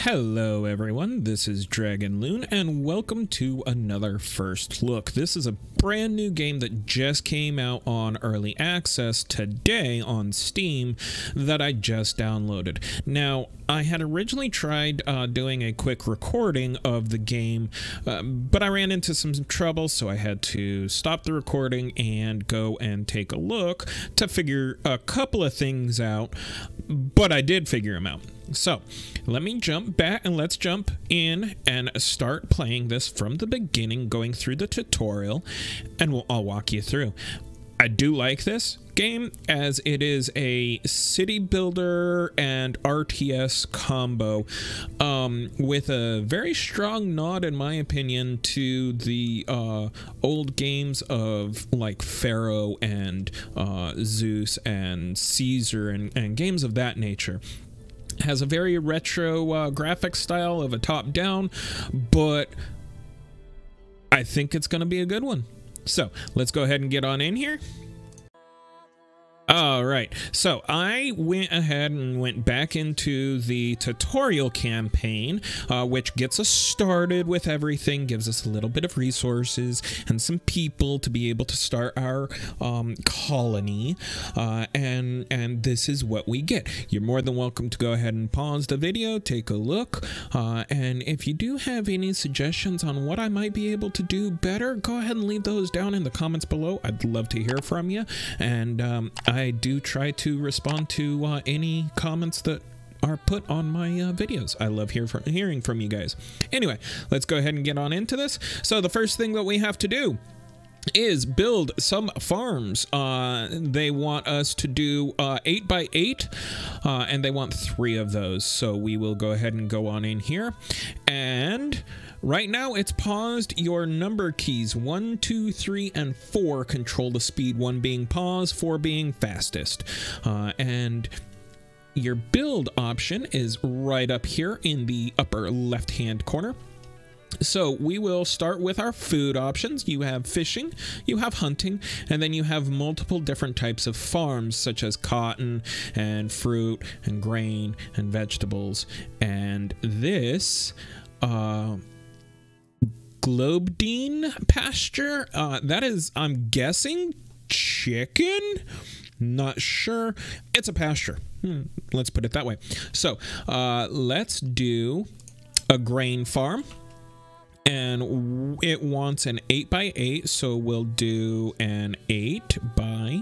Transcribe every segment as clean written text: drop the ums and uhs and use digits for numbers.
Hello everyone, this is DragonLoon and welcome to another First Look. This is a brand new game that just came out on early access today on Steam that I just downloaded. Now, I had originally tried doing a quick recording of the game, but I ran into some trouble, so I had to stop the recording and go and take a look to figure a couple of things out, but I did figure them out. So let me jump back and let's jump in and start playing this from the beginning, going through the tutorial, and I'll walk you through. I do like this game as it is a city builder and RTS combo with a very strong nod, in my opinion, to the old games of like Pharaoh and Zeus and Caesar and games of that nature. Has a very retro graphic style of a top-down, but I think it's going to be a good one. So let's go ahead and get on in here. All right, so I went ahead and went back into the tutorial campaign, which gets us started with everything, gives us a little bit of resources and some people to be able to start our colony, and this is what we get. You're more than welcome to go ahead and pause the video, take a look, and if you do have any suggestions on what I might be able to do better, go ahead and leave those down in the comments below. I'd love to hear from you, and I do try to respond to any comments that are put on my videos. I love hearing from you guys. Anyway, let's go ahead and get on into this. So the first thing that we have to do is build some farms. They want us to do 8 by 8, and they want 3 of those. So we will go ahead and go on in here, and right now it's paused. Your number keys 1, 2, 3, and 4 control the speed, 1 being pause, 4 being fastest. And your build option is right up here in the upper left hand corner. So we will start with our food options. You have fishing, you have hunting, and then you have multiple different types of farms, such as cotton and fruit and grain and vegetables. And this Globedine pasture, that is, I'm guessing, chicken? Not sure. It's a pasture. Let's put it that way. So let's do a grain farm. And it wants an 8 by 8, so we'll do an 8 by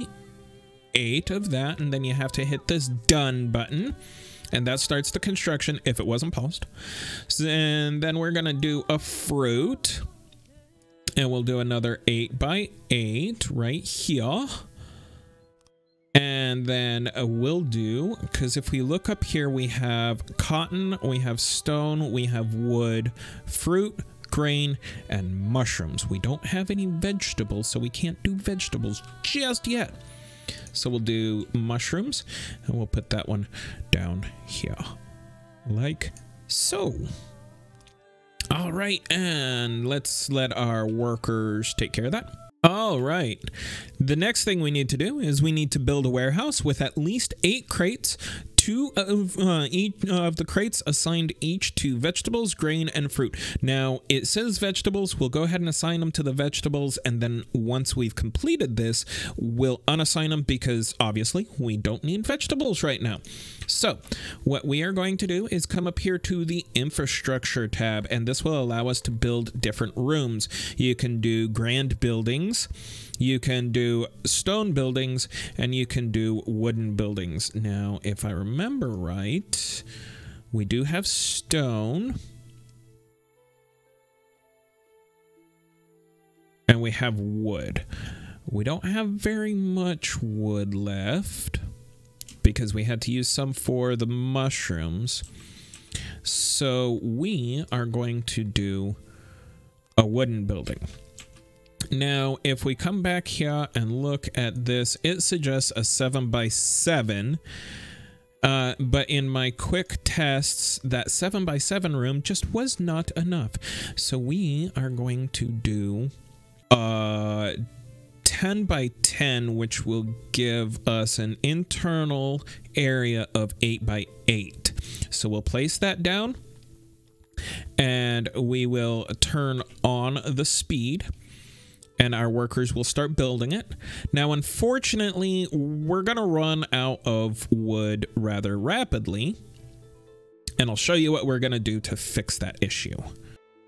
8 of that, and then you have to hit this done button, and that starts the construction if it wasn't paused. And then we're gonna do a fruit, and we'll do another 8 by 8 right here. And then we'll do, because if we look up here, we have cotton, we have stone, we have wood, fruit, grain, and mushrooms. We don't have any vegetables, so we can't do vegetables just yet. So we'll do mushrooms, and we'll put that one down here, like so. All right, and let's let our workers take care of that. All right, the next thing we need to do is we need to build a warehouse with at least 8 crates. 2 of each of the crates assigned each to vegetables, grain, and fruit. Now, it says vegetables. We'll go ahead and assign them to the vegetables, and then once we've completed this, we'll unassign them because, obviously, we don't need vegetables right now. So, what we are going to do is come up here to the infrastructure tab, and this will allow us to build different rooms. You can do grand buildings, you can do stone buildings, and you can do wooden buildings. Now, if I remember right, we do have stone, and we have wood. We don't have very much wood left because we had to use some for the mushrooms. So we are going to do a wooden building. Now, if we come back here and look at this, it suggests a 7 by 7. But in my quick tests, that 7 by 7 room just was not enough. So we are going to do 10 by 10, which will give us an internal area of 8 by 8. So we'll place that down. and we will turn on the speed, and our workers will start building it. Now, unfortunately, we're going to run out of wood rather rapidly, and I'll show you what we're going to do to fix that issue.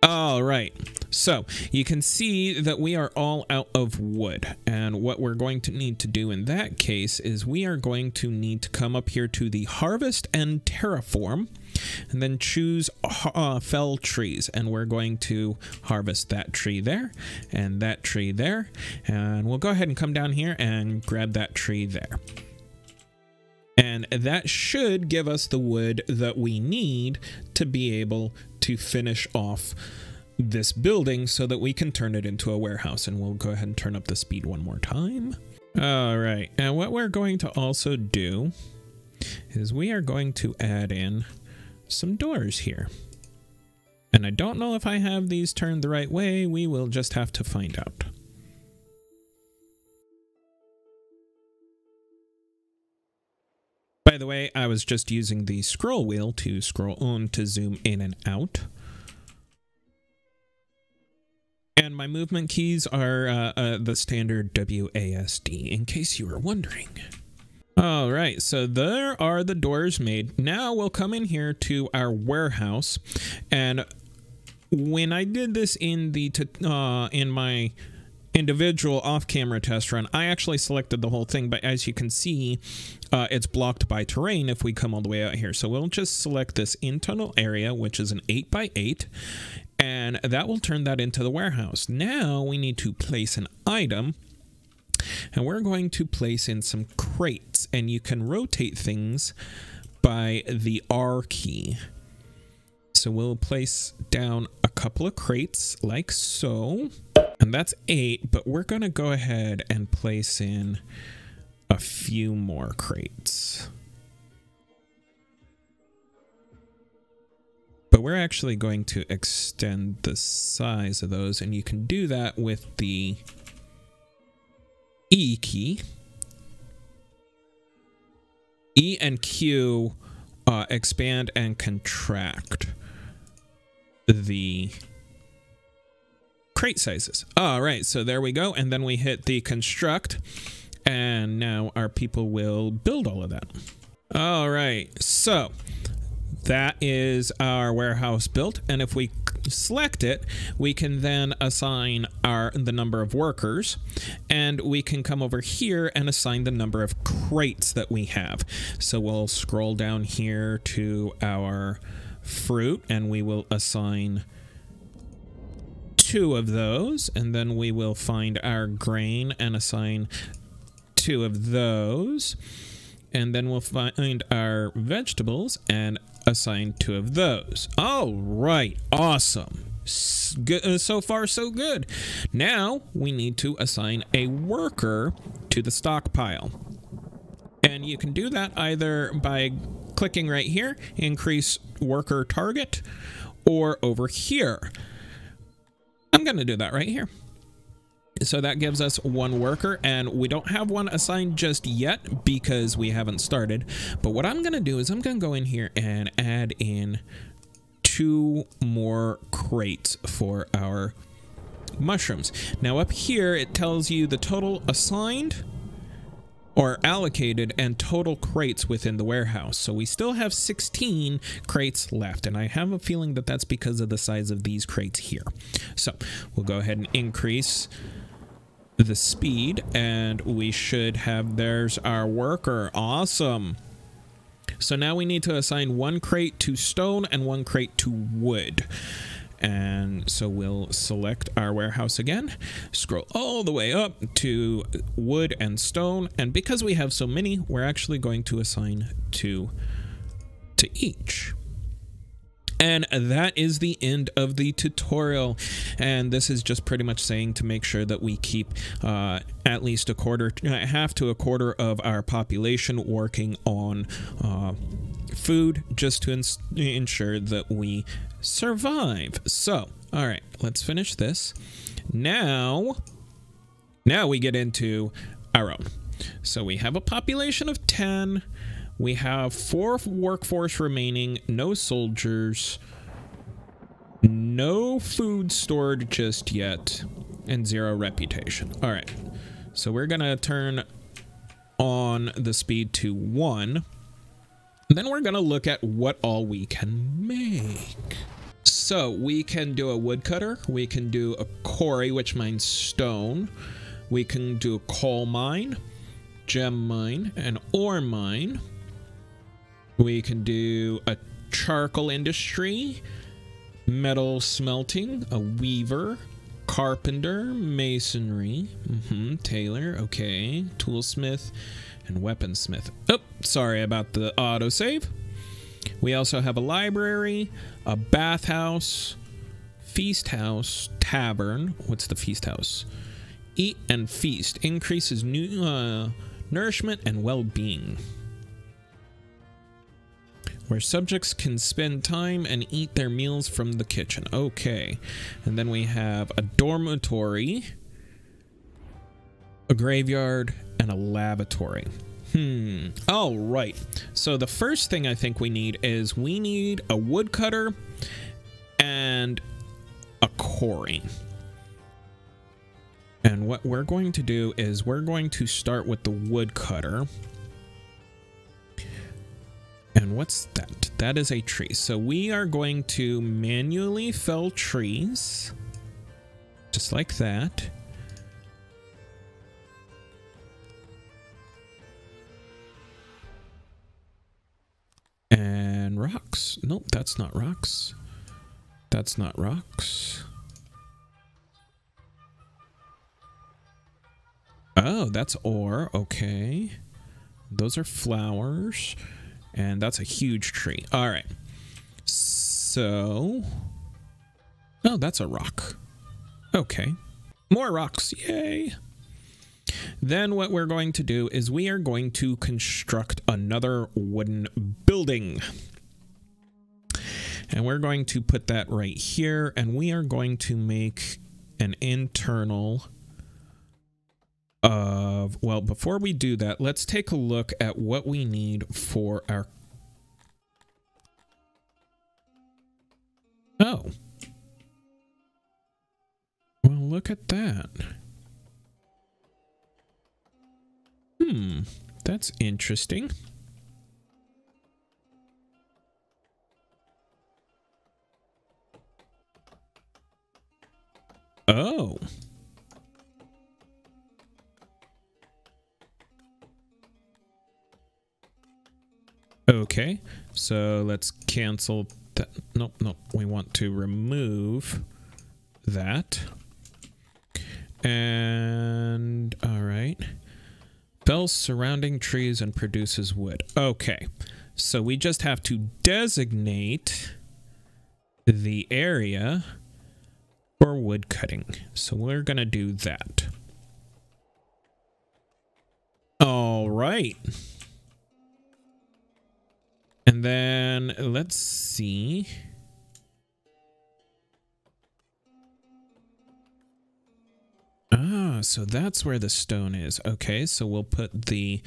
All right, so you can see that we are all out of wood, and what we're going to need to do in that case is we are going to need to come up here to the harvest and terraform, and then choose fell trees, and we're going to harvest that tree there and that tree there, and we'll go ahead and come down here and grab that tree there. And that should give us the wood that we need to be able to finish off this building so that we can turn it into a warehouse. And we'll go ahead and turn up the speed one more time. All right. And what we're going to also do is we are going to add in some doors here. And I don't know if I have these turned the right way. We will just have to find out. By the way, I was just using the scroll wheel to scroll on to zoom in and out. And my movement keys are the standard WASD, in case you were wondering. All right, so there are the doors made. Now we'll come in here to our warehouse. And when I did this in the in my individual off-camera test run, I actually selected the whole thing, but as you can see, it's blocked by terrain if we come all the way out here. So we'll just select this internal area, which is an 8x8, and that will turn that into the warehouse. Now we need to place an item, and we're going to place in some crates, and you can rotate things by the R key. So we'll place down a couple of crates like so. And that's 8, but we're going to go ahead and place in a few more crates. But we're actually going to extend the size of those, and you can do that with the E key. E and Q expand and contract the crate sizes. All right, so there we go. And then we hit the construct, and now our people will build all of that. All right, so that is our warehouse built. And if we select it, we can then assign the number of workers, and we can come over here and assign the number of crates that we have. So we'll scroll down here to our fruit, and we will assign 2 of those, and then we will find our grain and assign 2 of those, and then we'll find our vegetables and assign 2 of those. All right, awesome. So far so good. Now we need to assign a worker to the stockpile, and you can do that either by clicking right here, increase worker target, or over here. I'm going to do that right here. So that gives us 1 worker, and we don't have one assigned just yet because we haven't started. But what I'm going to do is I'm going to go in here and add in 2 more crates for our mushrooms. Now up here, it tells you the total assigned or allocated and total crates within the warehouse. So we still have 16 crates left, and I have a feeling that that's because of the size of these crates here. So we'll go ahead and increase the speed, and we should have, there's our worker. Awesome. So now we need to assign 1 crate to stone and 1 crate to wood. And so we'll select our warehouse again, scroll all the way up to wood and stone. And because we have so many, we're actually going to assign 2 to each. And that is the end of the tutorial. And this is just pretty much saying to make sure that we keep at least half to a quarter of our population working on food, just to ensure that we survive. So, all right, let's finish this. Now we get into our own. So we have a population of 10. We have 4 workforce remaining, no soldiers. No food stored just yet, and 0 reputation. All right, so we're gonna turn on the speed to 1. Then we're gonna look at what all we can make. So we can do a woodcutter, we can do a quarry, which mines stone, we can do a coal mine, gem mine, an ore mine, we can do a charcoal industry, metal smelting, a weaver, carpenter, masonry, tailor, okay, toolsmith, and weaponsmith. Oh, sorry about the autosave. We also have a library, a bathhouse, feast house, tavern. What's the feast house? Eat and feast. Increases nourishment and well-being, where subjects can spend time and eat their meals from the kitchen. Okay. And then we have a dormitory, a graveyard, and a lavatory. All right. So the first thing I think we need is we need a woodcutter and a quarry. And what we're going to do is we're going to start with the woodcutter. And what's that? That is a tree. So we are going to manually fell trees, just like that. And rocks. Nope, that's not rocks. That's not rocks. Oh, that's ore. Okay. Those are flowers. And that's a huge tree. All right. So... oh, that's a rock. Okay. More rocks. Yay. Then what we're going to do is we are going to construct another wooden building. And we're going to put that right here. And we are going to make an internal of... well, before we do that, let's take a look at what we need for our... oh. Well, look at that. That's interesting. Oh. Okay, so let's cancel that. Nope, we want to remove that. And all right. Fells surrounding trees and produces wood. Okay, so we just have to designate the area for wood cutting. So we're gonna do that. All right. And then let's see. Ah, so that's where the stone is. Okay, so we'll put the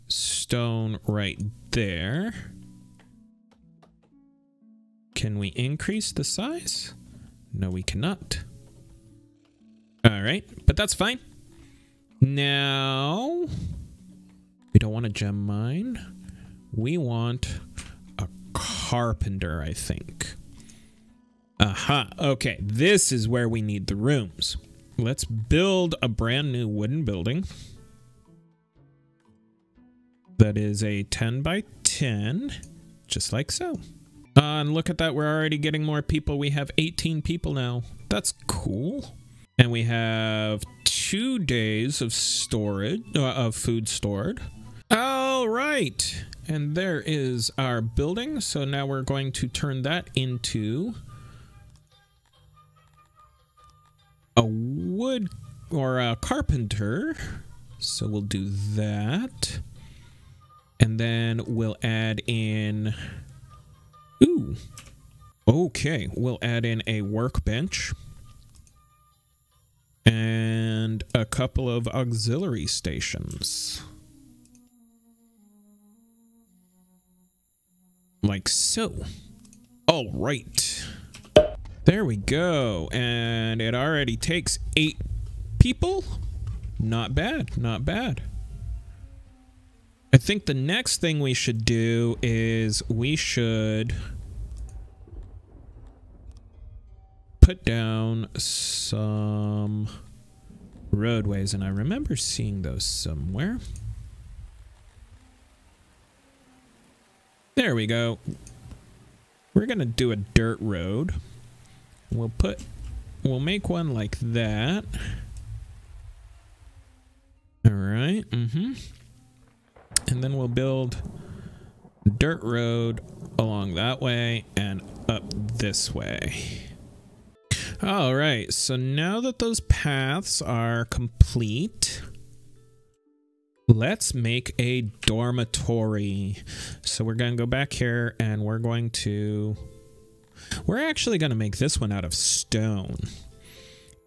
stone right there. Can we increase the size? No, we cannot. All right, but that's fine. Now, we don't want a gem mine. We want a carpenter, I think. Aha, okay, this is where we need the rooms. Let's build a brand new wooden building. That is a 10 by 10, just like so. And look at that, we're already getting more people. We have 18 people now. That's cool. And we have 2 days of storage, of food stored. All right. And there is our building. So now we're going to turn that into a wood or a carpenter. So we'll do that. And then we'll add in... ooh. Okay, we'll add in a workbench. And a couple of auxiliary stations. Like so. All right. There we go. And it already takes 8 people. Not bad. Not bad. I think the next thing we should do is we should put down some roadways. And I remember seeing those somewhere. There we go. We're going to do a dirt road. We'll make one like that. All right. And then we'll build a dirt road along that way and up this way. All right. So now that those paths are complete, let's make a dormitory. So we're going to go back here and we're actually going to make this one out of stone.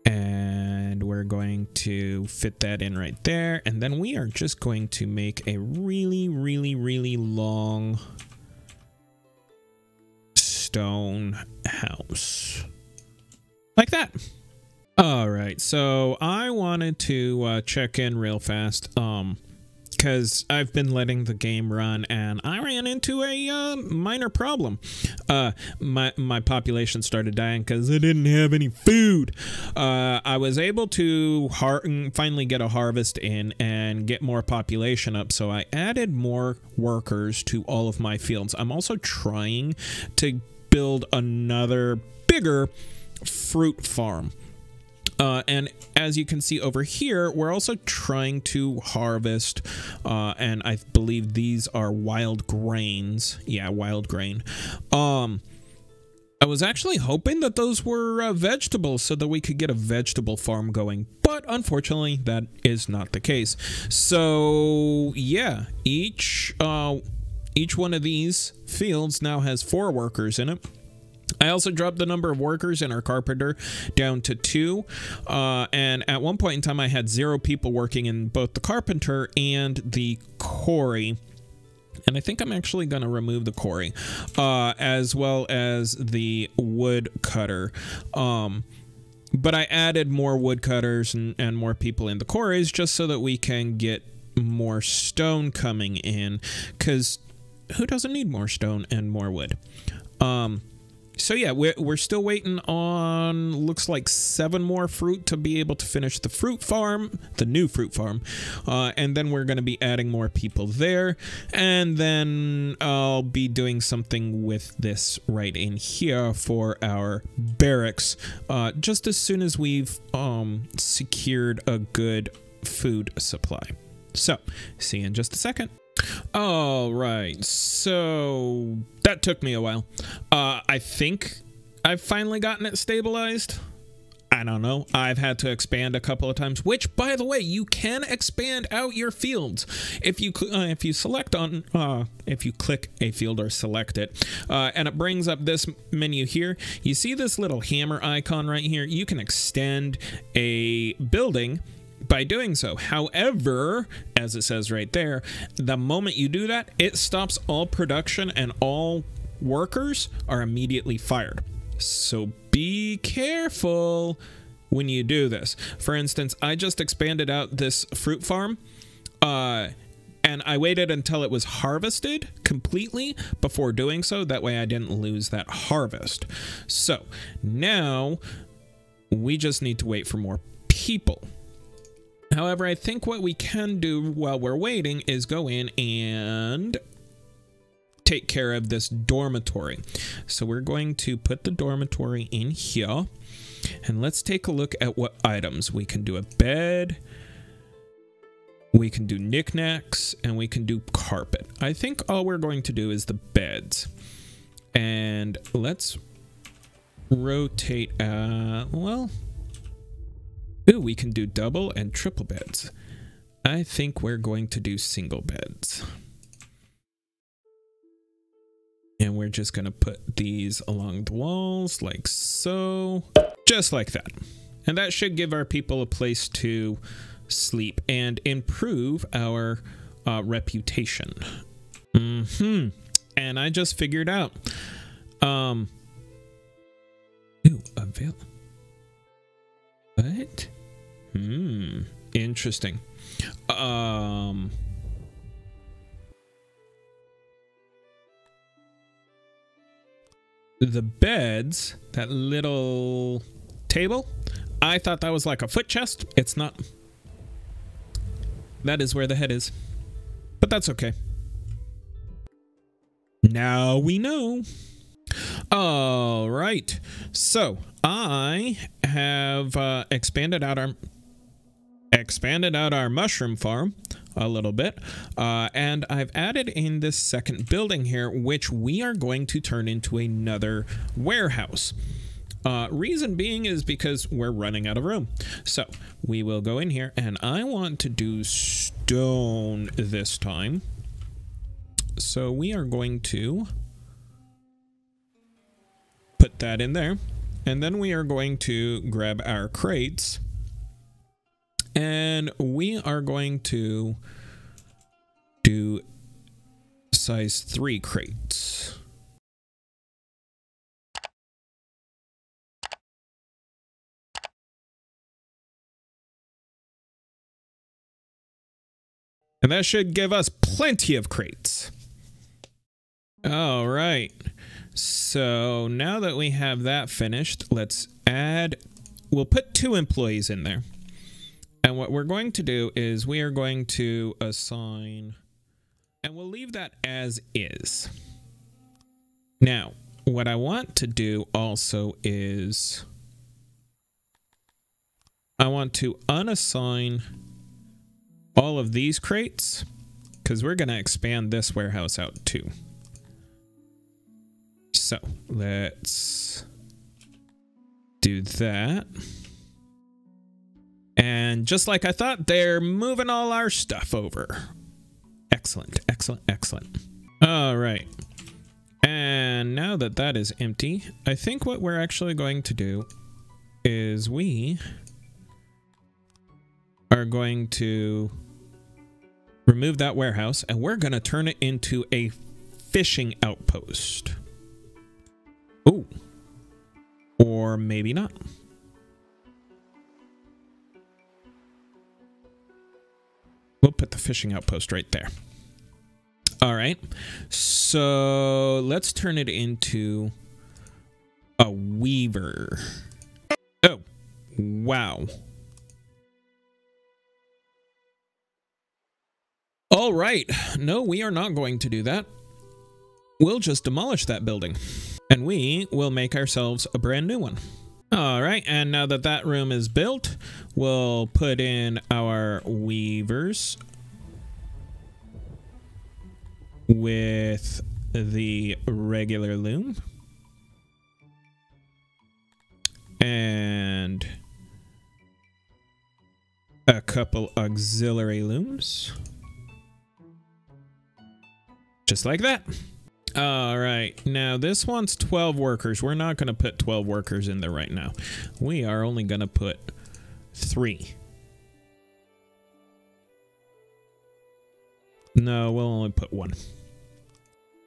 And we're going to fit that in right there. And then we are just going to make a really, really, really long stone house. Like that. All right. So I wanted to check in real fast. Because I've been letting the game run and I ran into a minor problem. My population started dying because I didn't have any food. I was able to finally get a harvest in and get more population up, so I added more workers to all of my fields. I'm also trying to build another bigger fruit farm. And as you can see over here, we're also trying to harvest, and I believe these are wild grains. Yeah, wild grain. I was actually hoping that those were vegetables so that we could get a vegetable farm going, but unfortunately that is not the case. So yeah, each one of these fields now has 4 workers in it. I also dropped the number of workers in our carpenter down to 2. And at one point in time, I had 0 people working in both the carpenter and the quarry. And I think I'm actually going to remove the quarry, as well as the wood cutter. But I added more woodcutters and more people in the quarries just so that we can get more stone coming in. Because who doesn't need more stone and more wood? So yeah, we're still waiting on, looks like 7 more fruit to be able to finish the fruit farm, the new fruit farm. And then we're going to be adding more people there. And then I'll be doing something with this right in here for our barracks, just as soon as we've secured a good food supply. So, see you in just a second. All right, so that took me a while. I think I've finally gotten it stabilized. I don't know. I've had to expand a couple of times, which, by the way, you can expand out your fields if you select on if you click a field or select it, and it brings up this menu here. You see this little hammer icon right here? You can extend a building by doing so. However, as it says right there, the moment you do that, it stops all production and all workers are immediately fired. So be careful when you do this. For instance, I just expanded out this fruit farm, and I waited until it was harvested completely before doing so. That way I didn't lose that harvest. So now we just need to wait for more people. However, I think what we can do while we're waiting is go in and take care of this dormitory. So we're going to put the dormitory in here, and let's take a look at what items. We can do a bed, we can do knickknacks, and we can do carpet. I think all we're going to do is the beds. And let's rotate, well, ooh, we can do double and triple beds. I think we're going to do single beds. And we're just going to put these along the walls like so. Just like that. And that should give our people a place to sleep and improve our reputation. And I just figured out. Ooh, avail. What? Interesting. The beds, that little table, I thought that was like a foot chest. It's not. That is where the head is. But that's okay. Now we know. All right. So I have expanded out our mushroom farm a little bit, and I've added in this second building here, which we are going to turn into another warehouse. Reason being is because we're running out of room. So we will go in here, and I want to do stone this time. So we are going to put that in there, and then we are going to grab our crates, and we are going to do size 3 crates. And that should give us plenty of crates. All right. So now that we have that finished, let's add, we'll put 2 employees in there. And what we're going to do is we are going to assign, and we'll leave that as is. Now, what I want to do also is I want to unassign all of these crates, because we're going to expand this warehouse out too. So let's do that. And just like I thought, they're moving all our stuff over. Excellent, excellent, excellent. All right. And now that that is empty, I think what we're actually going to do is we are going to remove that warehouse, and we're going to turn it into a fishing outpost. Ooh. Or maybe not. We'll put the fishing outpost right there. All right. So let's turn it into a weaver. Oh, wow. All right. No, we are not going to do that. We'll just demolish that building, and we will make ourselves a brand new one. All right, and now that that room is built, we'll put in our weavers with the regular loom and a couple auxiliary looms, just like that. All right, now this one's 12 workers. We're not going to put 12 workers in there right now. We are only going to put 3. No, we'll only put 1.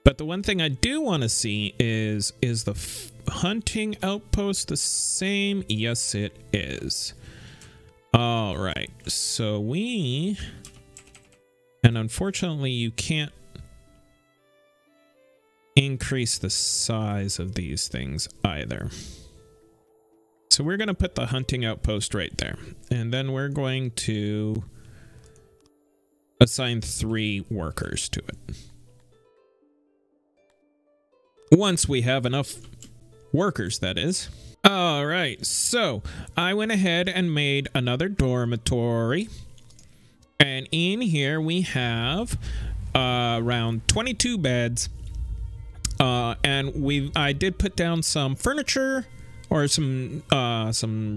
But the one thing I do want to see is the hunting outpost the same? Yes, it is. All right, so we, and unfortunately you can't increase the size of these things either. So we're going to put the hunting outpost right there, and then we're going to assign 3 workers to it. Once we have enough workers, that is. All right, so I went ahead and made another dormitory, and in here we have around 22 beds. And I did put down some furniture, or some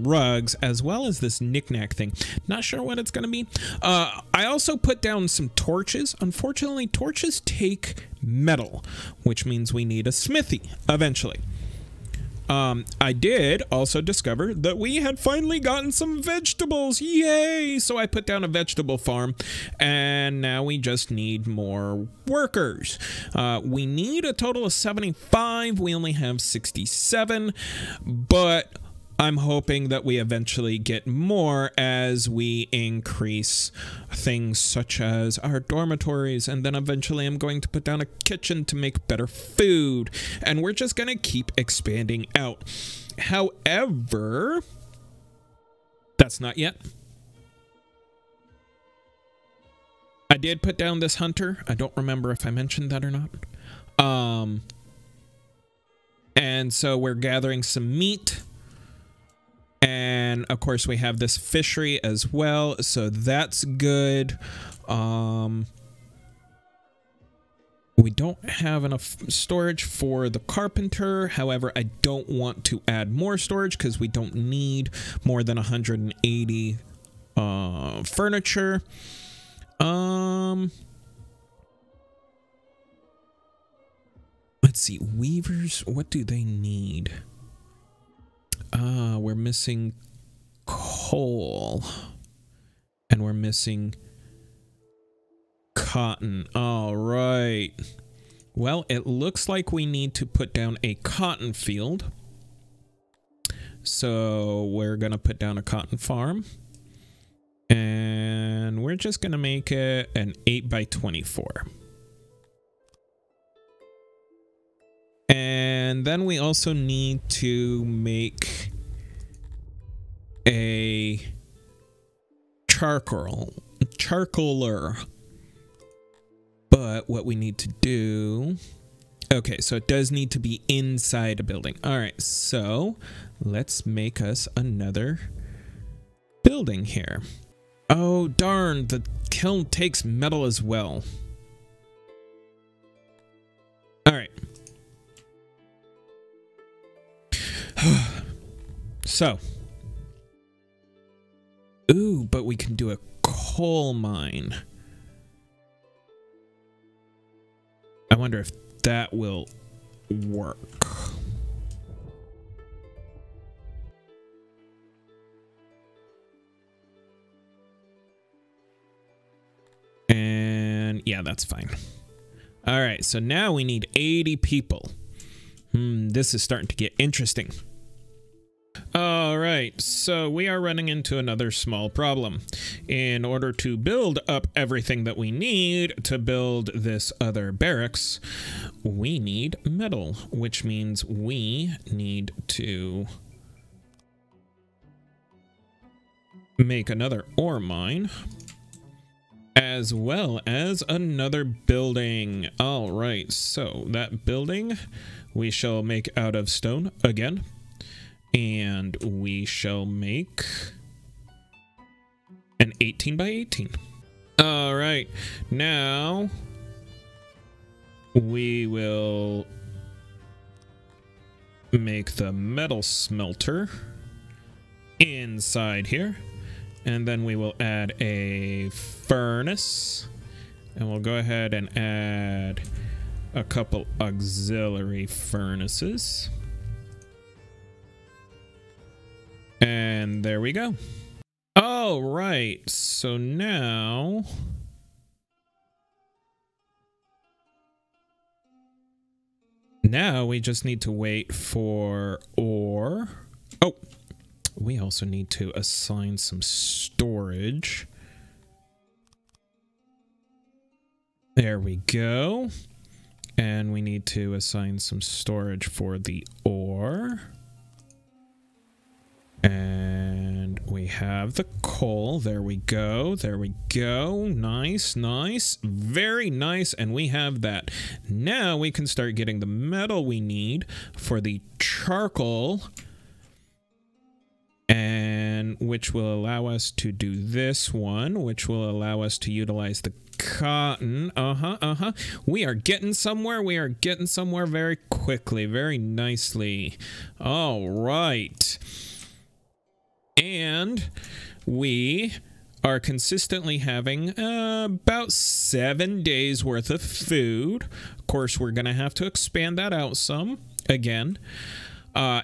rugs, as well as this knickknack thing. Not sure what it's going to be. I also put down some torches. Unfortunately, torches take metal, which means we need a smithy eventually. I did also discover that we had finally gotten some vegetables. Yay! So I put down a vegetable farm, and now we just need more workers. We need a total of 75. We only have 67, but I'm hoping that we eventually get more as we increase things such as our dormitories, and then eventually I'm going to put down a kitchen to make better food, and we're just going to keep expanding out. However, that's not yet. I did put down this hunter. I don't remember if I mentioned that or not. And so we're gathering some meat. And of course we have this fishery as well, so that's good. We don't have enough storage for the carpenter. However, I don't want to add more storage because we don't need more than 180 furniture. Let's see, weavers, what do they need? We're missing coal, and we're missing cotton. All right. Well, it looks like we need to put down a cotton field. So we're going to put down a cotton farm, and we're just going to make it an 8x24. And then we also need to make a charcoaler. But what we need to do... Okay, so it does need to be inside a building. All right, so let's make us another building here. Oh, darn, the kiln takes metal as well. All right. So, ooh, but we can do a coal mine. I wonder if that will work. And yeah, that's fine. All right, so now we need 80 people. This is starting to get interesting. All right, so we are running into another small problem. In order to build up everything that we need to build this other barracks, we need metal, which means we need to make another ore mine, as well as another building. All right, so that building we shall make out of stone again. And we shall make an 18x18. All right, now we will make the metal smelter inside here. And then we will add a furnace. And we'll go ahead and add a couple auxiliary furnaces. And there we go. All right, so now we just need to wait for ore. Oh, we also need to assign some storage. There we go. And we need to assign some storage for the ore. And we have the coal. There we go. There we go. Nice, nice. Very nice. And we have that. Now we can start getting the metal we need for the charcoal. And which will allow us to do this one, which will allow us to utilize the cotton. We are getting somewhere. We are getting somewhere very quickly, very nicely. All right. And we are consistently having about 7 days worth of food. Of course, we're going to have to expand that out some again.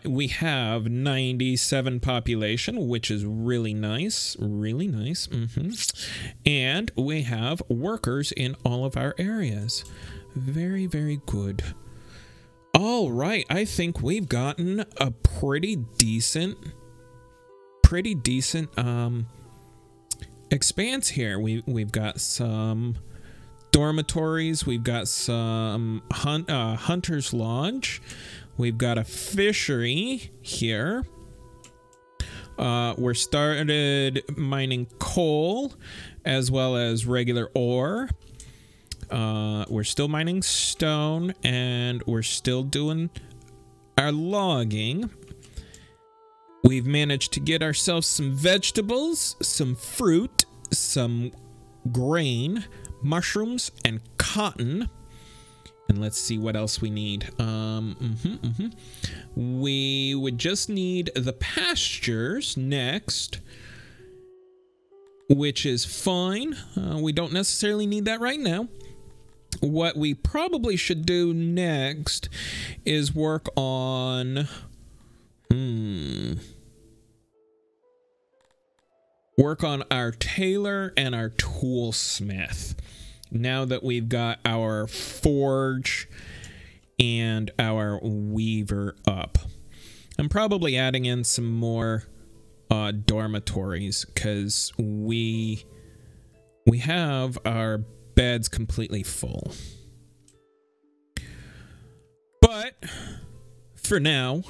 We have 97 population, which is really nice. Really nice. And we have workers in all of our areas. Very, very good. All right. I think we've gotten a pretty decent expanse here. We've got some dormitories. We've got some hunter's lodge. We've got a fishery here. We're started mining coal as well as regular ore. We're still mining stone, and we're still doing our logging. We've managed to get ourselves some vegetables, some fruit, some grain, mushrooms, and cotton. And let's see what else we need. We would just need the pastures next, which is fine. We don't necessarily need that right now. What we probably should do next is work on our tailor and our toolsmith. Now that we've got our forge and our weaver up, I'm probably adding in some more dormitories, because we have our beds completely full. But for now,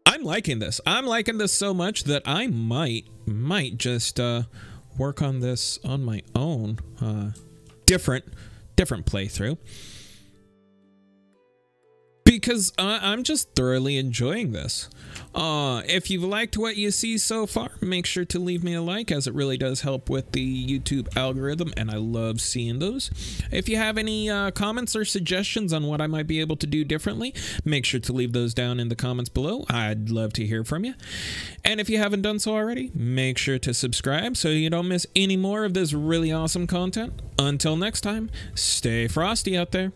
I'm liking this. I'm liking this so much that I might just work on this on my own, different playthrough, because I'm just thoroughly enjoying this. If you've liked what you see so far, make sure to leave me a like, as it really does help with the YouTube algorithm, and I love seeing those. If you have any comments or suggestions on what I might be able to do differently, make sure to leave those down in the comments below. I'd love to hear from you. And if you haven't done so already, make sure to subscribe so you don't miss any more of this really awesome content. Until next time, stay frosty out there.